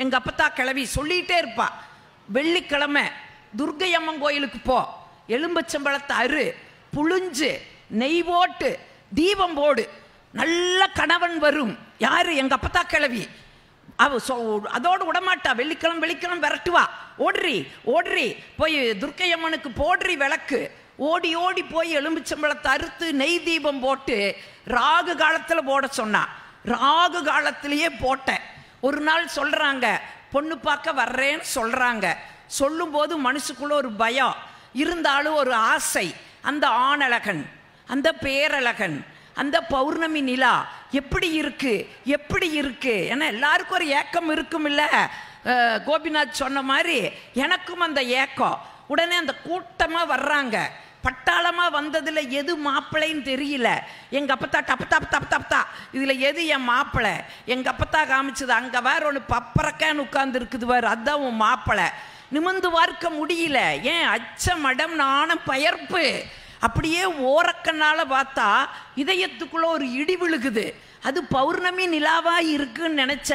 எங்க அப்பத்தா கிளவி சொல்லிட்டே இருப்பா. வெள்ளிக்கிழமை துர்க்கை அம்மன் கோயிலுக்கு போ, எலும்பச்சம்பழத்தை அரு, புழிஞ்சு நெய் போட்டு தீபம் போடு, நல்ல கணவன் வரும். யாரு? எங்க அப்பத்தா கிளவி. அதோடு விடமாட்டா. வெள்ளிக்கிழமை விரட்டுவா. ஓடுறி ஓடுறி போய் துர்க்கை அம்மனுக்கு போடுறி விளக்கு. ஓடி ஓடி போய் எலும்பிச்சம்பழத்தை அறுத்து நெய் தீபம் போட்டு ராகு காலத்துல போட சொன்னா. ராகு காலத்திலேயே போட்டேன். ஒரு நாள் சொல்றாங்க, பொண்ணு பார்க்க வர்றேன்னு சொல்றாங்க. சொல்லும் போது மனசுக்குள்ள ஒரு பயம் இருந்தாலும் ஒரு ஆசை. அந்த ஆணழகன், அந்த பேரழகன், அந்த பௌர்ணமி நிலா எப்படி இருக்கு எப்படி இருக்கு? ஏன்னா எல்லாருக்கும் ஒரு ஏக்கம் இருக்கும் இல்ல. கோபிநாத் சொன்ன மாதிரி எனக்கும் அந்த ஏக்கம். உடனே அந்த கூட்டமா வர்றாங்க. பட்டாளமா வந்ததுல எது மாப்பிள்ளைன்னு தெரியல. எங்க அப்பத்தா டப்பத்தா தப்பு தப்பத்தா இதுல எது என் மாப்பிள்ளை? எங்க அப்பத்தா காமிச்சது அங்க வேற ஒன்று பப்பரக்கான்னு உட்கார்ந்து இருக்குது வேறு, அதுதான் உன் மாப்பிள்ளை. நிமிந்து பார்க்க முடியல. ஏன்? அச்ச மடம் நாணம் பயர்ப்பு. அப்படியே ஓரக்கண்ணால பார்த்தா இதயத்துக்குள்ள ஒரு இடி விழுகுது. அது பௌர்ணமி நிலாவா இருக்குன்னு நினைச்ச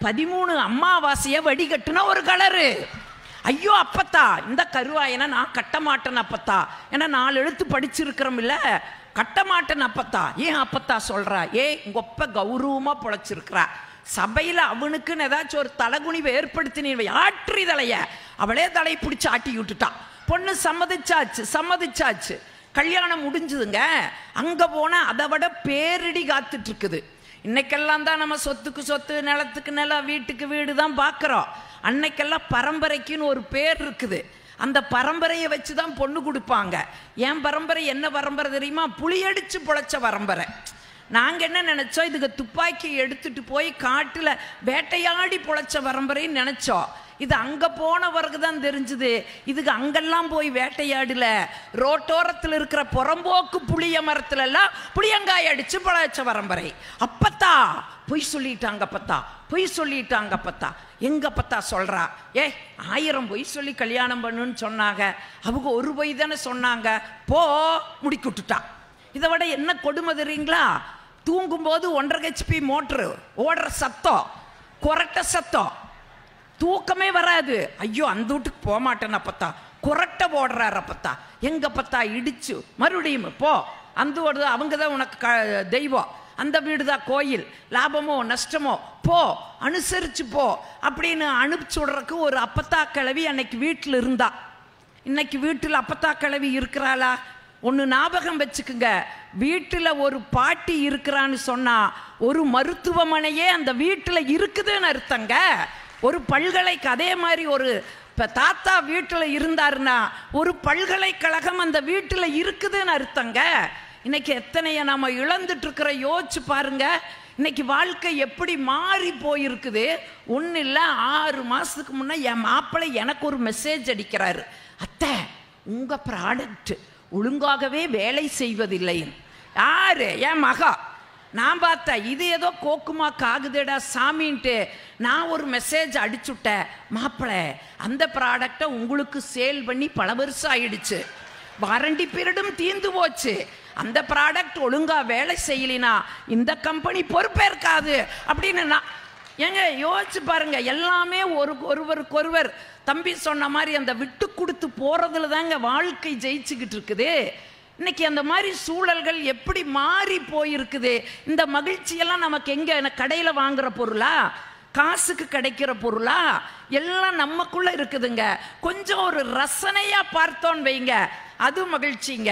13 அம்மாவாசைய வடிகட்டுனா ஒரு கலரு. ஐயோ அப்பத்தா, இந்த கருவாயனை நான் கட்ட மாட்டேன் அப்பத்தா. ஏன்னா 4 எழுத்து படிச்சிருக்கிறோம் இல்ல, கட்ட மாட்டேன் அப்பத்தா. ஏன் அப்பத்தா சொல்றா? உங்க அப்ப கௌரவமா பொழைச்சிருக்கிறா. சபையில அவனுக்குன்னு ஏதாச்சும் ஒரு தலைகுனிவை ஏற்படுத்தின ஆற்றி தலைய அவளே தலையை பிடிச்சி ஆட்டி விட்டுட்டா. பொண்ணு சம்மதிச்சாச்சு. கல்யாணம் முடிஞ்சுதுங்க. அங்க போனா அதை விட பேரிடி காத்துட்டு இருக்குது. இன்னைக்கெல்லாம் தான் நம்ம சொத்துக்கு சொத்து, நிலத்துக்கு நிலம், வீட்டுக்கு வீடு தான் பார்க்குறோம். அன்னைக்கெல்லாம் பரம்பரைக்குன்னு ஒரு பேர் இருக்குது. அந்த பரம்பரையை வச்சு தான் பொண்ணு கொடுப்பாங்க. என் பரம்பரை என்ன பரம்பரை தெரியுமா? புளியடிச்சு பொழைச்ச பரம்பரை. நாங்கள் என்ன நினச்சோம், இதுக்கு துப்பாக்கி எடுத்துட்டு போய் காட்டில் வேட்டையாடி பொழைச்ச பரம்பரைன்னு நினச்சோம். இது அங்கே போனவருக்கு தான் தெரிஞ்சுது, இதுக்கு அங்கெல்லாம் போய் வேட்டையாடல. ரோட்டோரத்தில் இருக்கிற புறம்போக்கு புளிய மரத்துல எல்லாம் புளியங்காய் அடிச்சு பழைச்ச பரம்பரை. அப்பத்தா பொய் சொல்லிட்டாங்க அப்பத்தா, பொய் சொல்லிட்டாங்க அப்பத்தா. எங்க அப்பத்தா சொல்றா? 1000 பொய் சொல்லி கல்யாணம் பண்ணுன்னு சொன்னாங்க. அவங்க ஒரு பொய் தானே சொன்னாங்க. போ முடிக்கிட்டுட்டா. இதை விட என்ன கொடுமை தெரியுங்களா? தூங்கும்போது 1.5 HP மோட்டரு ஓடுற சத்தம், கொரட்ட சத்தம், தூக்கமே வராது. ஐயோ அந்த வீட்டுக்கு போக மாட்டேன்னு அப்பத்தா கொரட்டை போடுறாரு அப்பத்தா. எங்க அப்பத்தா இடிச்சு மறுபடியும் போ, அந்த வீடு அவங்க தான் உனக்கு தெய்வம், அந்த வீடு தான் கோயில், லாபமோ நஷ்டமோ போ, அனுசரிச்சு போ அப்படின்னு அனுப்பிச்சு விடுறதுக்கு ஒரு அப்பத்தா கிழவி அன்னைக்கு வீட்டில் இருந்தா. இன்னைக்கு வீட்டில் அப்பத்தா கிழவி இருக்கிறாளா? ஒன்று ஞாபகம் வச்சுக்குங்க, வீட்டில் ஒரு பாட்டி இருக்கிறான்னு சொன்னா ஒரு மருத்துவமனையே அந்த வீட்டில் இருக்குதுன்னு அர்த்தங்க. ஒரு பல்கலைக்கு அதே மாதிரி ஒரு தாத்தா வீட்டில் இருந்தாருன்னா ஒரு பல்கலைக்கழகம் அந்த வீட்டில் இருக்குதுன்னு அர்த்தங்க. இன்னைக்கு எத்தனைய நம்ம இழந்துட்டு இருக்கிற யோசிச்சு பாருங்க. இன்னைக்கு வாழ்க்கை எப்படி மாறி போயிருக்குது. ஒன்றும் இல்லை, 6 மாதத்துக்கு முன்னே என் மாப்பிள்ளை எனக்கு ஒரு மெசேஜ் அடிக்கிறாரு, அத்தை உங்க ப்ராடக்ட் ஒழுங்காகவே வேலை செய்வதில்லை. யாரு? என் மகா. நான் பார்த்தேன், இது ஏதோ கோக்குமா காகுதேடா சாமின்ட்டு நான் ஒரு மெசேஜ் அடிச்சுட்டேன், மாப்பிள்ளை அந்த ப்ராடக்டை உங்களுக்கு சேல் பண்ணி பல வருஷம் ஆயிடுச்சு, வாரண்டி பீரியடும் தீர்ந்து போச்சு, அந்த ப்ராடக்ட் ஒழுங்கா வேலை செய்யலினா இந்த கம்பெனி பொறுப்பேற்காது அப்படின்னு நான். ஏங்க யோசிச்சு பாருங்க, எல்லாமே ஒருவருக்கொருவர் தம்பி சொன்ன மாதிரி அந்த விட்டு கொடுத்து போறதுல தாங்க வாழ்க்கை ஜெயிச்சுக்கிட்டு இருக்குது. இன்னைக்கு அந்த மாதிரி சூழல்கள் எப்படி மாறி போயிருக்குது. இந்த மகிழ்ச்சியெல்லாம் நமக்கு எங்க? கடையில் வாங்குற பொருளா? காசுக்கு கிடைக்கிற பொருளா? எல்லாம் நமக்குள்ள இருக்குதுங்க. கொஞ்சம் ஒரு ரசனையா பார்த்தோன்னு வைங்க, அது மகிழ்ச்சிங்க.